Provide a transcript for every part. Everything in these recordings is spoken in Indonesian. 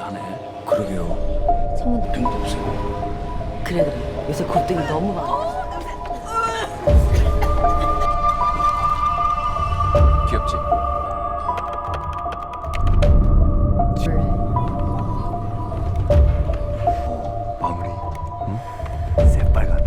하네. 그러게요. 창문 뜬금없어요. 그래 요새 곱등이 너무 많아. 귀엽지? 원래 마무리. 응? 새빨간.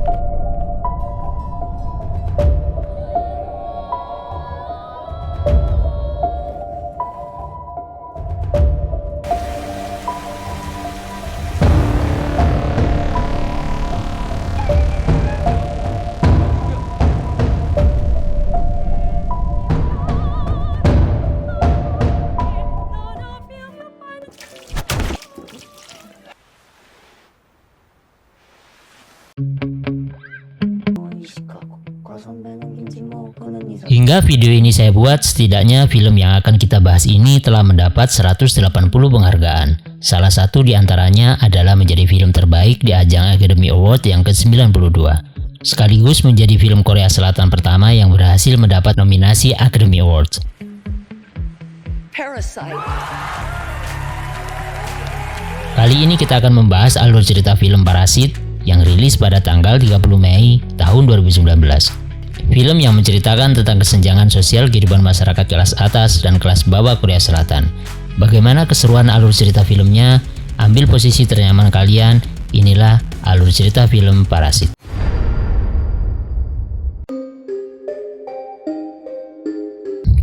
Hingga video ini saya buat, setidaknya film yang akan kita bahas ini telah mendapat 180 penghargaan. Salah satu di antaranya adalah menjadi film terbaik di ajang Academy Award yang ke-92. Sekaligus menjadi film Korea Selatan pertama yang berhasil mendapat nominasi Academy Awards. Parasite. Kali ini kita akan membahas alur cerita film Parasit yang rilis pada tanggal 30 Mei tahun 2019. Film yang menceritakan tentang kesenjangan sosial kehidupan masyarakat kelas atas dan kelas bawah Korea Selatan. Bagaimana keseruan alur cerita filmnya? Ambil posisi ternyaman kalian, inilah alur cerita film Parasit.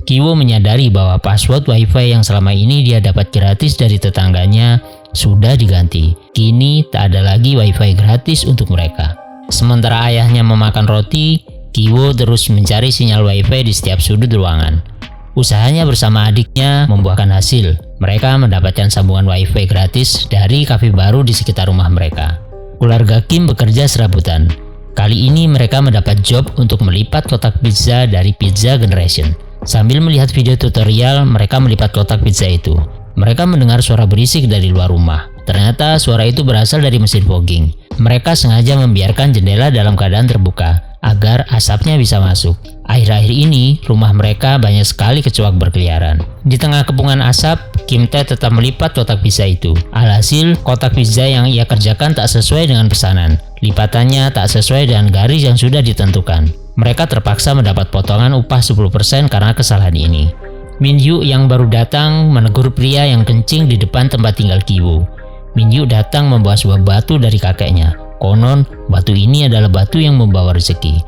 Kiwo menyadari bahwa password wifi yang selama ini dia dapat gratis dari tetangganya sudah diganti. Kini tak ada lagi wifi gratis untuk mereka. Sementara ayahnya memakan roti, Kiwo terus mencari sinyal wifi di setiap sudut ruangan. Usahanya bersama adiknya membuahkan hasil. Mereka mendapatkan sambungan wifi gratis dari kafe baru di sekitar rumah mereka. Keluarga Kim bekerja serabutan. Kali ini mereka mendapat job untuk melipat kotak pizza dari Pizza Generation. Sambil melihat video tutorial, mereka melipat kotak pizza itu. Mereka mendengar suara berisik dari luar rumah. Ternyata suara itu berasal dari mesin fogging. Mereka sengaja membiarkan jendela dalam keadaan terbuka agar asapnya bisa masuk. Akhir-akhir ini, rumah mereka banyak sekali kecoak berkeliaran. Di tengah kepungan asap, Kim Tae tetap melipat kotak pizza itu. Alhasil, kotak pizza yang ia kerjakan tak sesuai dengan pesanan. Lipatannya tak sesuai dengan garis yang sudah ditentukan. Mereka terpaksa mendapat potongan upah 10% karena kesalahan ini. Min Yu yang baru datang menegur pria yang kencing di depan tempat tinggal Kiwo. Min Yu datang membawa sebuah batu dari kakeknya. Konon, batu ini adalah batu yang membawa rezeki.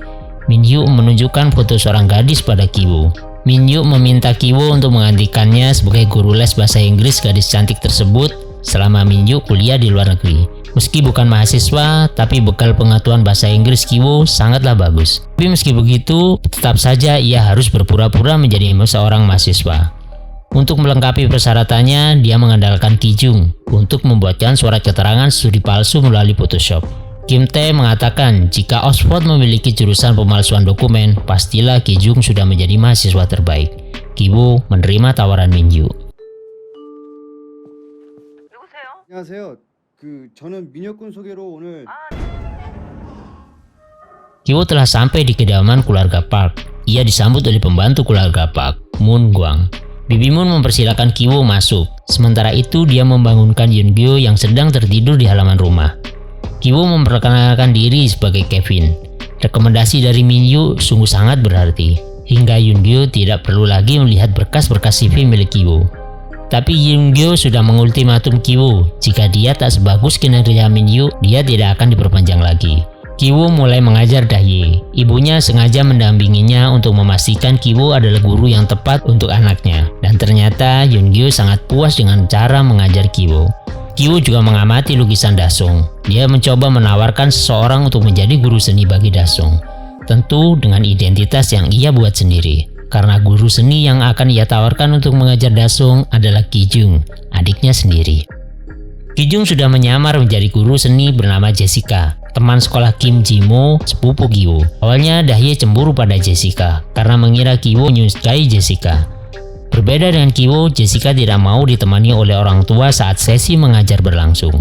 Min Yu menunjukkan foto seorang gadis pada Kiwo. Min Yu meminta Kiwo untuk menggantikannya sebagai guru les bahasa Inggris gadis cantik tersebut selama Min Yu kuliah di luar negeri. Meski bukan mahasiswa, tapi bekal pengetahuan bahasa Inggris Kiwo sangatlah bagus. Tapi meski begitu, tetap saja ia harus berpura-pura menjadi seorang mahasiswa. Untuk melengkapi persyaratannya, dia mengandalkan Kijung untuk membuatkan surat keterangan studi palsu melalui Photoshop. Kim Tae mengatakan jika Oxford memiliki jurusan pemalsuan dokumen, pastilah Kijung sudah menjadi mahasiswa terbaik. Kiwo menerima tawaran Min Yu. 안녕하세요. 저는 민혁군 소개로 오늘 Kiwo telah sampai di kediaman keluarga Park. Ia disambut oleh pembantu keluarga Park, Moon Gwang. Bibi Moon mempersilakan Kiwo masuk. Sementara itu dia membangunkan Yoon Gyo yang sedang tertidur di halaman rumah. Kiwo memperkenalkan diri sebagai Kevin. Rekomendasi dari Min Yu sungguh sangat berarti. Hingga Yoon Gyo tidak perlu lagi melihat berkas-berkas CV milik Kiwo. Tapi Yoon Gyo sudah mengultimatum Kiwo, jika dia tak sebagus kinerja Min Yu, dia tidak akan diperpanjang lagi. Kiwo mulai mengajar Dahye. Ibunya sengaja mendampinginya untuk memastikan Kiwo adalah guru yang tepat untuk anaknya. Dan ternyata Yoon Gyo sangat puas dengan cara mengajar Kiwo. Kiwo juga mengamati lukisan Dasong. Dia mencoba menawarkan seseorang untuk menjadi guru seni bagi Dasong. Tentu dengan identitas yang ia buat sendiri. Karena guru seni yang akan ia tawarkan untuk mengajar Dasong adalah Kijung, adiknya sendiri. Kijung sudah menyamar menjadi guru seni bernama Jessica, teman sekolah Kim Ji-mo, sepupu Kiwo. Awalnya Dahye cemburu pada Jessica karena mengira Kiwo menyukai Jessica. Berbeda dengan Kiwo, Jessica tidak mau ditemani oleh orang tua saat sesi mengajar berlangsung.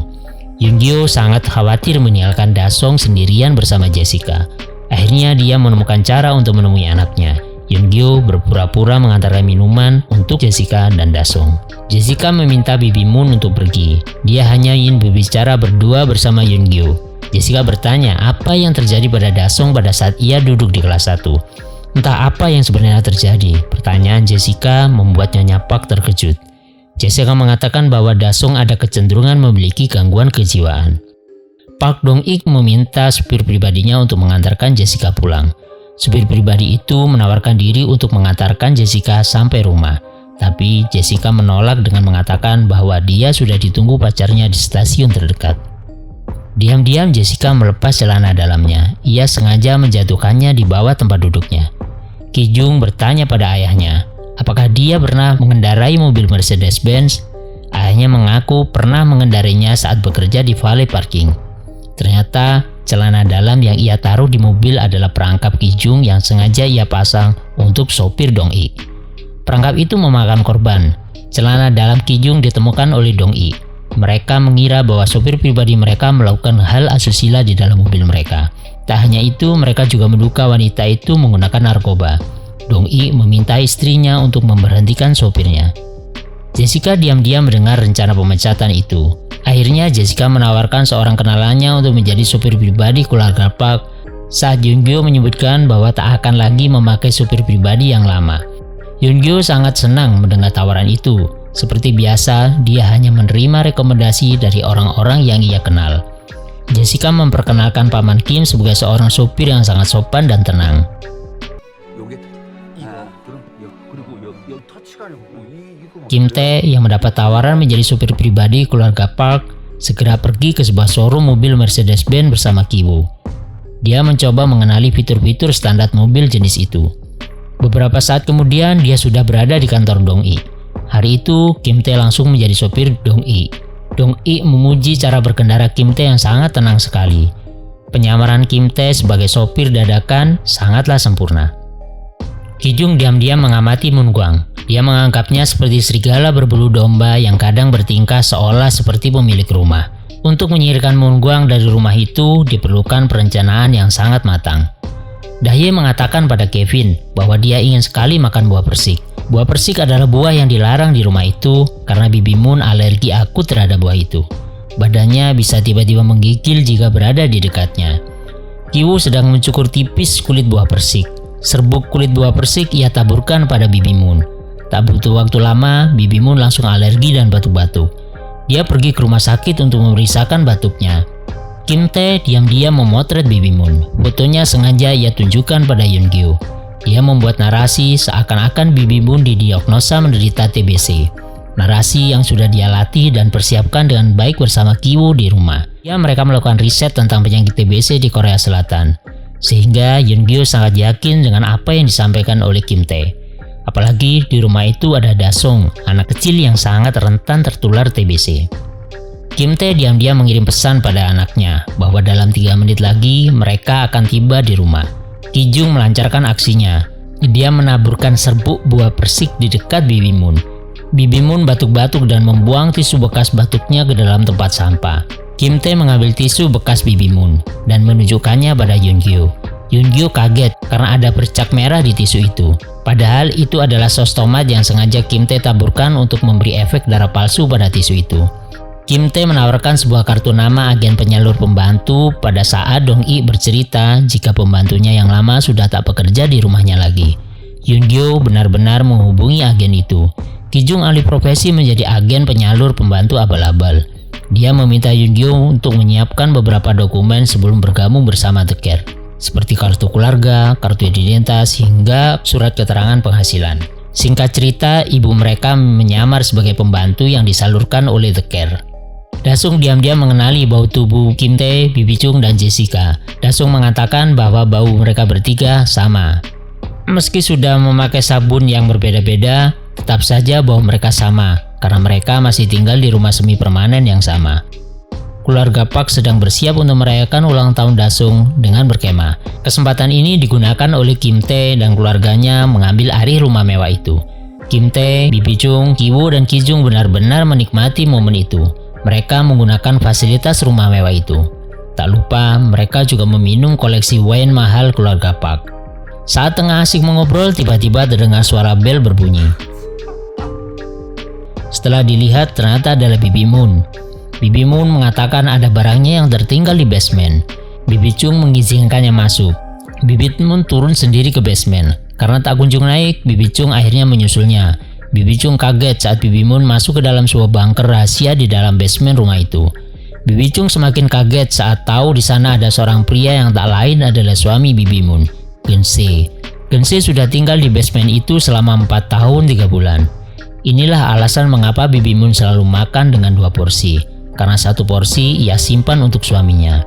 Yoon Gyo sangat khawatir meninggalkan Dasong sendirian bersama Jessica. Akhirnya dia menemukan cara untuk menemui anaknya. Yeon-gyo berpura-pura mengantarkan minuman untuk Jessica dan Dasong. Jessica meminta Bibi Moon untuk pergi. Dia hanya ingin berbicara berdua bersama Yeon-gyo. Jessica bertanya apa yang terjadi pada Dasong pada saat ia duduk di kelas 1. Entah apa yang sebenarnya terjadi. Pertanyaan Jessica membuat Nyonya Park terkejut. Jessica mengatakan bahwa Dasong ada kecenderungan memiliki gangguan kejiwaan. Park Dong-ik meminta supir pribadinya untuk mengantarkan Jessica pulang. Supir pribadi itu menawarkan diri untuk mengantarkan Jessica sampai rumah. Tapi Jessica menolak dengan mengatakan bahwa dia sudah ditunggu pacarnya di stasiun terdekat. Diam-diam Jessica melepas celana dalamnya. Ia sengaja menjatuhkannya di bawah tempat duduknya. Ki-jung bertanya pada ayahnya, apakah dia pernah mengendarai mobil Mercedes-Benz? Ayahnya mengaku pernah mengendarainya saat bekerja di valet parking. Ternyata celana dalam yang ia taruh di mobil adalah perangkap Ki-jung yang sengaja ia pasang untuk sopir Dong-ik. Perangkap itu memakan korban. Celana dalam Ki-jung ditemukan oleh Dong-ik. Mereka mengira bahwa sopir pribadi mereka melakukan hal asusila di dalam mobil mereka. Tak hanya itu, mereka juga menduga wanita itu menggunakan narkoba. Dong-ik meminta istrinya untuk memberhentikan sopirnya. Jessica diam-diam mendengar rencana pemecatan itu. Akhirnya Jessica menawarkan seorang kenalannya untuk menjadi supir pribadi keluarga Park saat Yeon-gyo menyebutkan bahwa tak akan lagi memakai supir pribadi yang lama. Yeon-gyo sangat senang mendengar tawaran itu. Seperti biasa, dia hanya menerima rekomendasi dari orang-orang yang ia kenal. Jessica memperkenalkan Paman Kim sebagai seorang supir yang sangat sopan dan tenang. Kim Tae yang mendapat tawaran menjadi supir pribadi keluarga Park segera pergi ke sebuah showroom mobil Mercedes-Benz bersama Ki-woo. Dia mencoba mengenali fitur-fitur standar mobil jenis itu. Beberapa saat kemudian dia sudah berada di kantor Dong-ik. Hari itu Kim Tae langsung menjadi sopir Dong-ik. Dong-ik memuji cara berkendara Kim Tae yang sangat tenang sekali. Penyamaran Kim Tae sebagai sopir dadakan sangatlah sempurna. Ki-jung diam-diam mengamati Moon Gwang. Dia menganggapnya seperti serigala berbulu domba yang kadang bertingkah seolah seperti pemilik rumah. Untuk menyingkirkan Moon Gwang dari rumah itu diperlukan perencanaan yang sangat matang. Dahye mengatakan pada Kevin bahwa dia ingin sekali makan buah persik. Buah persik adalah buah yang dilarang di rumah itu karena Bibi Moon alergi akut terhadap buah itu. Badannya bisa tiba-tiba menggigil jika berada di dekatnya. Ki-woo sedang mencukur tipis kulit buah persik. Serbuk kulit buah persik ia taburkan pada Bibi Moon. Tak butuh waktu lama, Bibi Moon langsung alergi dan batuk-batuk. Dia pergi ke rumah sakit untuk memeriksakan batuknya. Kim Tae diam-diam memotret Bibi Moon. Fotonya sengaja ia tunjukkan pada Yeon-gyo. Dia membuat narasi seakan-akan Bibi Moon didiagnosa menderita TBC. Narasi yang sudah dia latih dan persiapkan dengan baik bersama Ki-woo di rumah. Mereka melakukan riset tentang penyakit TBC di Korea Selatan. Sehingga Yeon-gyo sangat yakin dengan apa yang disampaikan oleh Kim Tae. Apalagi di rumah itu ada Dasong, anak kecil yang sangat rentan tertular TBC. Kim Tae diam-diam mengirim pesan pada anaknya bahwa dalam 3 menit lagi mereka akan tiba di rumah. Ki-jung melancarkan aksinya. Dia menaburkan serbuk buah persik di dekat Bibi Moon. Bibi Moon batuk-batuk dan membuang tisu bekas batuknya ke dalam tempat sampah. Kim Tae mengambil tisu bekas Bibi Moon dan menunjukkannya pada Yeon-gyo. Yeon-gyo kaget karena ada bercak merah di tisu itu. Padahal itu adalah sos tomat yang sengaja Kim Tae taburkan untuk memberi efek darah palsu pada tisu itu. Kim Tae menawarkan sebuah kartu nama agen penyalur pembantu pada saat Dong-ik bercerita jika pembantunya yang lama sudah tak bekerja di rumahnya lagi. Yeon-gyo benar-benar menghubungi agen itu. Ki-jung alih profesi menjadi agen penyalur pembantu abal-abal. Dia meminta Yeon-gyo untuk menyiapkan beberapa dokumen sebelum bergabung bersama The Care, seperti kartu keluarga, kartu identitas, hingga surat keterangan penghasilan. Singkat cerita, ibu mereka menyamar sebagai pembantu yang disalurkan oleh The Care. Dasung diam-diam mengenali bau tubuh Kim Tae, Bibi Chung, dan Jessica. Dasung mengatakan bahwa bau mereka bertiga sama. Meski sudah memakai sabun yang berbeda-beda, tetap saja bau mereka sama karena mereka masih tinggal di rumah semi permanen yang sama. Keluarga Park sedang bersiap untuk merayakan ulang tahun Dasung dengan berkemah. Kesempatan ini digunakan oleh Kim Tae dan keluarganya mengambil alih rumah mewah itu. Kim Tae, Bibi Chung, Ki-woo, dan Ki-jung benar-benar menikmati momen itu. Mereka menggunakan fasilitas rumah mewah itu. Tak lupa, mereka juga meminum koleksi wine mahal keluarga Park. Saat tengah asik mengobrol, tiba-tiba terdengar suara bel berbunyi. Setelah dilihat, ternyata adalah Bibi Moon. Bibi Moon mengatakan ada barangnya yang tertinggal di basement. Bibi Chung mengizinkannya masuk. Bibi Moon turun sendiri ke basement. Karena tak kunjung naik, Bibi Chung akhirnya menyusulnya. Bibi Chung kaget saat Bibi Moon masuk ke dalam sebuah bunker rahasia di dalam basement rumah itu. Bibi Chung semakin kaget saat tahu di sana ada seorang pria yang tak lain adalah suami Bibi Moon, Gense. Gense sudah tinggal di basement itu selama 4 tahun 3 bulan. Inilah alasan mengapa Bibi Moon selalu makan dengan 2 porsi, karena 1 porsi ia simpan untuk suaminya.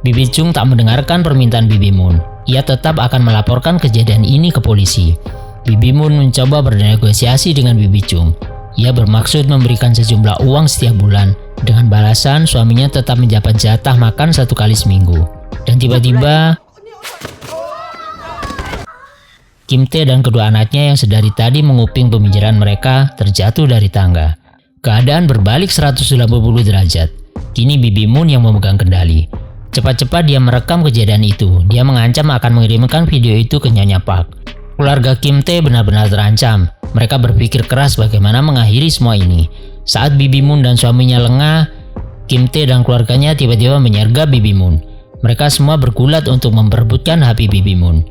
Bibi Chung tak mendengarkan permintaan Bibi Moon. Ia tetap akan melaporkan kejadian ini ke polisi. Bibi Moon mencoba bernegosiasi dengan Bibi Chung. Ia bermaksud memberikan sejumlah uang setiap bulan, dengan balasan suaminya tetap mendapat jatah makan 1 kali seminggu. Dan tiba-tiba Kim Tae dan kedua anaknya yang sedari tadi menguping pembicaraan mereka terjatuh dari tangga. Keadaan berbalik 180 derajat. Kini Bibi Moon yang memegang kendali. Cepat-cepat dia merekam kejadian itu. Dia mengancam akan mengirimkan video itu ke Nyonya Park. Keluarga Kim Tae benar-benar terancam. Mereka berpikir keras bagaimana mengakhiri semua ini. Saat Bibi Moon dan suaminya lengah, Kim Tae dan keluarganya tiba-tiba menyergap Bibi Moon. Mereka semua bergulat untuk memperebutkan HP Bibi Moon.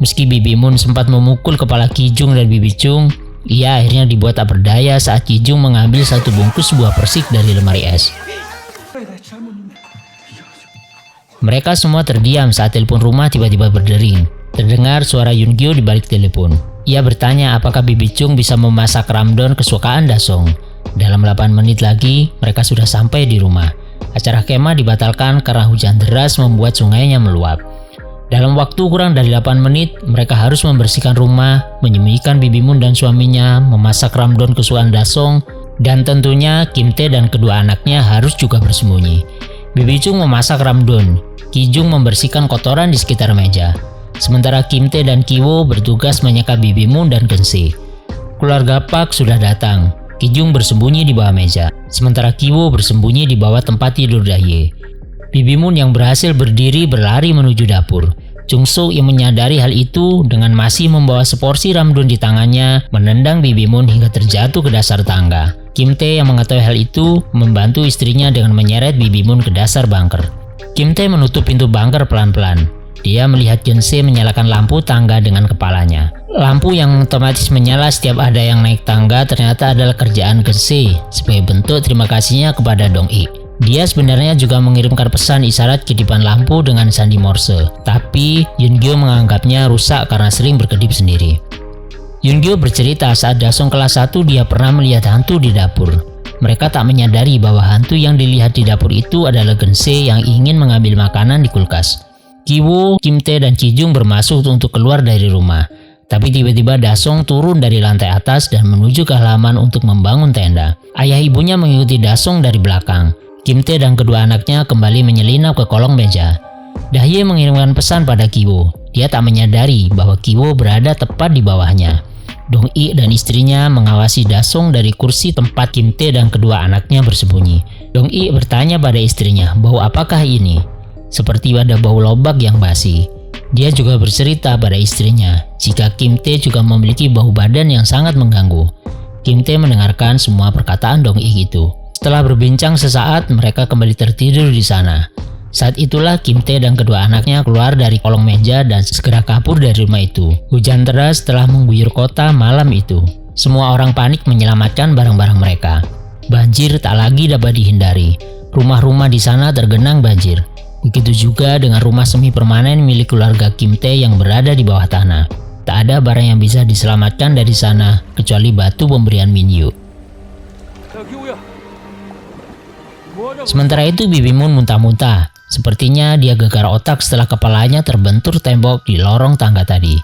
Meski Bibi Moon sempat memukul kepala Ki Jung dan Bibi Chung, ia akhirnya dibuat tak berdaya saat Ki Jung mengambil 1 bungkus buah persik dari lemari es. Mereka semua terdiam saat telepon rumah tiba-tiba berdering. Terdengar suara Yoon Gyo di balik telepon. Ia bertanya apakah Bibi Chung bisa memasak ramdon kesukaan Dasong. Dalam 8 menit lagi, mereka sudah sampai di rumah. Acara kemah dibatalkan karena hujan deras membuat sungainya meluap. Dalam waktu kurang dari 8 menit, mereka harus membersihkan rumah, menyembunyikan Bibi Moon dan suaminya, memasak ramdon kesukaan Dasong, dan tentunya Kim Tae dan kedua anaknya harus juga bersembunyi. Bibi Chung memasak ramdon, Ki Jung membersihkan kotoran di sekitar meja. Sementara Kim Tae dan Ki Wo bertugas menyekap Bibi Moon dan Gense. Keluarga Park sudah datang. Ki Jung bersembunyi di bawah meja, sementara Ki Wo bersembunyi di bawah tempat tidur Daye. Bibi Moon yang berhasil berdiri berlari menuju dapur. Chung Soo yang menyadari hal itu dengan masih membawa seporsi ramdon di tangannya menendang Bibi Moon hingga terjatuh ke dasar tangga. Kim Tae yang mengetahui hal itu membantu istrinya dengan menyeret Bibi Moon ke dasar bunker. Kim Tae menutup pintu bunker pelan-pelan. Dia melihat Gense menyalakan lampu tangga dengan kepalanya. Lampu yang otomatis menyala setiap ada yang naik tangga ternyata adalah kerjaan Gense sebagai bentuk terima kasihnya kepada Dong-ik. Dia sebenarnya juga mengirimkan pesan isyarat kedipan lampu dengan sandi Morse, tapi Yoon Gyo menganggapnya rusak karena sering berkedip sendiri. Yoon Gyo bercerita saat Dasong kelas 1 dia pernah melihat hantu di dapur. Mereka tak menyadari bahwa hantu yang dilihat di dapur itu adalah Gense yang ingin mengambil makanan di kulkas. Ki Wo, Kim Tae, dan Ki Jung bermasuk untuk keluar dari rumah. Tapi tiba-tiba Dasong turun dari lantai atas dan menuju ke halaman untuk membangun tenda. Ayah ibunya mengikuti Dasong dari belakang. Kim Tae dan kedua anaknya kembali menyelinap ke kolong meja. Daye mengirimkan pesan pada Ki Wo. Dia tak menyadari bahwa Ki Wo berada tepat di bawahnya. Dong-ik dan istrinya mengawasi Dasong dari kursi tempat Kim Tae dan kedua anaknya bersembunyi. Dong-ik bertanya pada istrinya, bau apakah ini? Seperti ada bau lobak yang basi. Dia juga bercerita pada istrinya jika Kim Tae juga memiliki bau badan yang sangat mengganggu. Kim Tae mendengarkan semua perkataan Dong-ik itu. Setelah berbincang sesaat, mereka kembali tertidur di sana. Saat itulah Kim Tae dan kedua anaknya keluar dari kolong meja dan segera kabur dari rumah itu. Hujan deras telah mengguyur kota malam itu. Semua orang panik menyelamatkan barang-barang mereka. Banjir tak lagi dapat dihindari. Rumah-rumah di sana tergenang banjir. Begitu juga dengan rumah semi permanen milik keluarga Kim Tae yang berada di bawah tanah. Tak ada barang yang bisa diselamatkan dari sana kecuali batu pemberian Min Yu. Sementara itu Bibi Moon muntah-muntah. Sepertinya dia gegar otak setelah kepalanya terbentur tembok di lorong tangga tadi.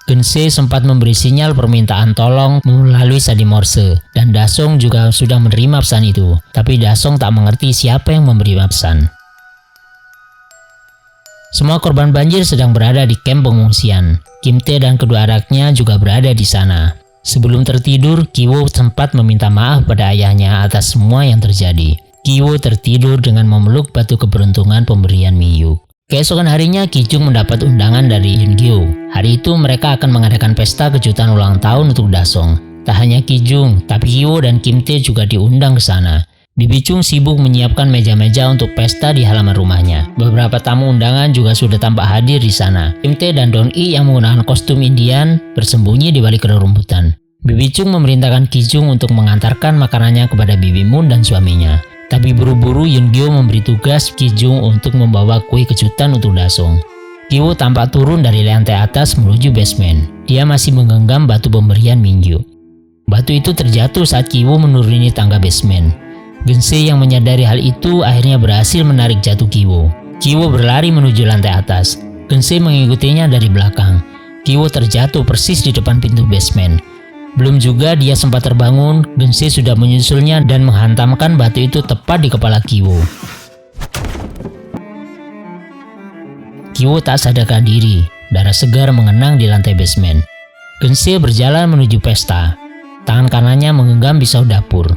Gense sempat memberi sinyal permintaan tolong melalui sandi Morse, dan Dasong juga sudah menerima pesan itu. Tapi Dasong tak mengerti siapa yang memberi pesan. Semua korban banjir sedang berada di kamp pengungsian. Kim Tae dan kedua anaknya juga berada di sana. Sebelum tertidur, Ki Wo sempat meminta maaf pada ayahnya atas semua yang terjadi. Ki Wo tertidur dengan memeluk batu keberuntungan pemberian Min Yu. Keesokan harinya Ki-jung mendapat undangan dari Yoon-gyo. Hari itu mereka akan mengadakan pesta kejutan ulang tahun untuk Dasong. Tak hanya Ki-jung, tapi Hyo dan Kim Tae juga diundang ke sana. Bibi Chung sibuk menyiapkan meja-meja untuk pesta di halaman rumahnya. Beberapa tamu undangan juga sudah tampak hadir di sana. Kim Tae dan Dong-i yang menggunakan kostum Indian bersembunyi di balik rerumputan. Bibi Chung memerintahkan Ki-jung untuk mengantarkan makanannya kepada Bibi Moon dan suaminya. Tapi buru-buru Yoon-gyo memberi tugas Ki-jung untuk membawa kue kejutan untuk Dasong. Ki-woo tampak turun dari lantai atas menuju basement. Dia masih menggenggam batu pemberian Mingyu. Batu itu terjatuh saat Ki-woo menuruni tangga basement. Geun-se yang menyadari hal itu akhirnya berhasil menarik jatuh Ki-woo. Ki-woo berlari menuju lantai atas. Geun-se mengikutinya dari belakang. Ki-woo terjatuh persis di depan pintu basement. Belum juga dia sempat terbangun, Geun-se sudah menyusulnya dan menghantamkan batu itu tepat di kepala Ki-woo. Ki-woo tak sadarkan diri, darah segar mengenang di lantai basement. Geun-se berjalan menuju pesta. Tangan kanannya menggenggam pisau dapur.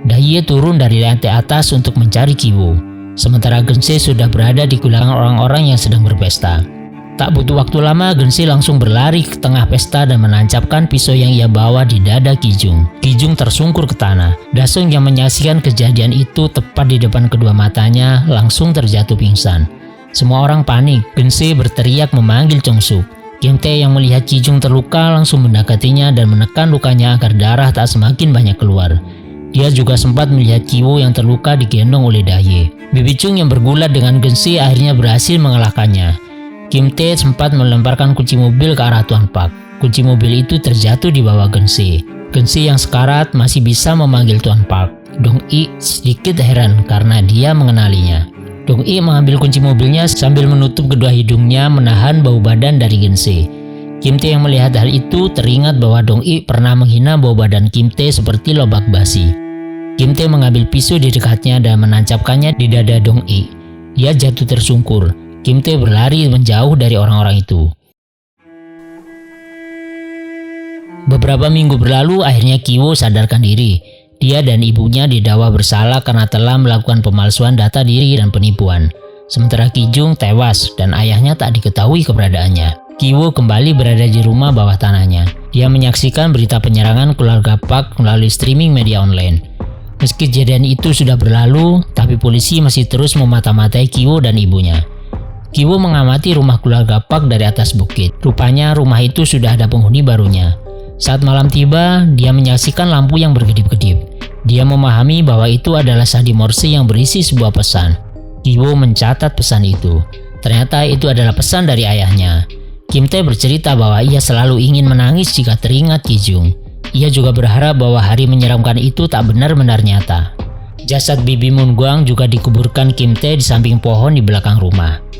Daye turun dari lantai atas untuk mencari Ki-woo. Sementara Geun-se sudah berada di belakang orang-orang yang sedang berpesta. Tak butuh waktu lama, Geun-se langsung berlari ke tengah pesta dan menancapkan pisau yang ia bawa di dada Ki-jung. Ki-jung tersungkur ke tanah. Dasong yang menyaksikan kejadian itu tepat di depan kedua matanya langsung terjatuh pingsan. Semua orang panik. Geun-se berteriak memanggil Chong-suk. Kim Tae yang melihat Ki-jung terluka langsung mendekatinya dan menekan lukanya agar darah tak semakin banyak keluar. Dia juga sempat melihat Ki-woo yang terluka digendong oleh Daye. Bibi Chung yang bergulat dengan Geun-se akhirnya berhasil mengalahkannya. Kim Tae sempat melemparkan kunci mobil ke arah Tuan Park. Kunci mobil itu terjatuh di bawah Geun-se. Geun-se yang sekarat masih bisa memanggil Tuan Park. Dong-i sedikit heran karena dia mengenalinya. Dong-i mengambil kunci mobilnya sambil menutup kedua hidungnya menahan bau badan dari Geun-se. Kim Tae yang melihat hal itu teringat bahwa Dong-i pernah menghina bau badan Kim Tae seperti lobak basi. Kim Tae mengambil pisau di dekatnya dan menancapkannya di dada Dong-i. Dia jatuh tersungkur. Kim Tae berlari menjauh dari orang-orang itu. Beberapa minggu berlalu, akhirnya Ki-woo sadarkan diri. Dia dan ibunya didakwa bersalah karena telah melakukan pemalsuan data diri dan penipuan. Sementara Ki-jung tewas dan ayahnya tak diketahui keberadaannya. Ki-woo kembali berada di rumah bawah tanahnya. Dia menyaksikan berita penyerangan keluarga Park melalui streaming media online. Meski kejadian itu sudah berlalu, tapi polisi masih terus memata-matai Ki-woo dan ibunya. Ki-woo mengamati rumah keluarga Park dari atas bukit. Rupanya rumah itu sudah ada penghuni barunya. Saat malam tiba, dia menyaksikan lampu yang berkedip-kedip. Dia memahami bahwa itu adalah sandi Morse yang berisi sebuah pesan. Ki-woo mencatat pesan itu. Ternyata itu adalah pesan dari ayahnya. Kim Tae bercerita bahwa ia selalu ingin menangis jika teringat Ki-jung. Ia juga berharap bahwa hari menyeramkan itu tak benar-benar nyata. Jasad Bibi Moon Gwang juga dikuburkan Kim Tae di samping pohon di belakang rumah.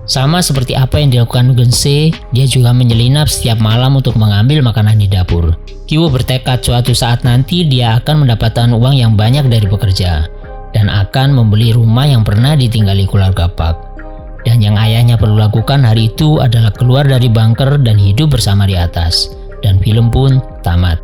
Sama seperti apa yang dilakukan Geun-se, dia juga menyelinap setiap malam untuk mengambil makanan di dapur. Ki-woo bertekad suatu saat nanti dia akan mendapatkan uang yang banyak dari pekerja dan akan membeli rumah yang pernah ditinggali keluarga Park. Dan yang ayahnya perlu lakukan hari itu adalah keluar dari bunker dan hidup bersama di atas. Dan film pun tamat.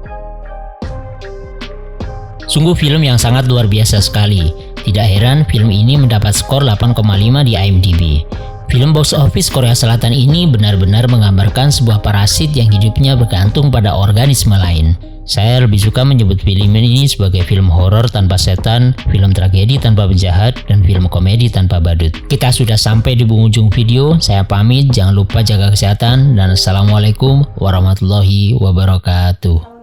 Sungguh film yang sangat luar biasa sekali. Tidak heran film ini mendapat skor 8,5 di IMDb. Film box office Korea Selatan ini benar-benar menggambarkan sebuah parasit yang hidupnya bergantung pada organisme lain. Saya lebih suka menyebut film ini sebagai film horor tanpa setan, film tragedi tanpa penjahat, dan film komedi tanpa badut. Kita sudah sampai di penghujung video, saya pamit, jangan lupa jaga kesehatan, dan Assalamualaikum warahmatullahi wabarakatuh.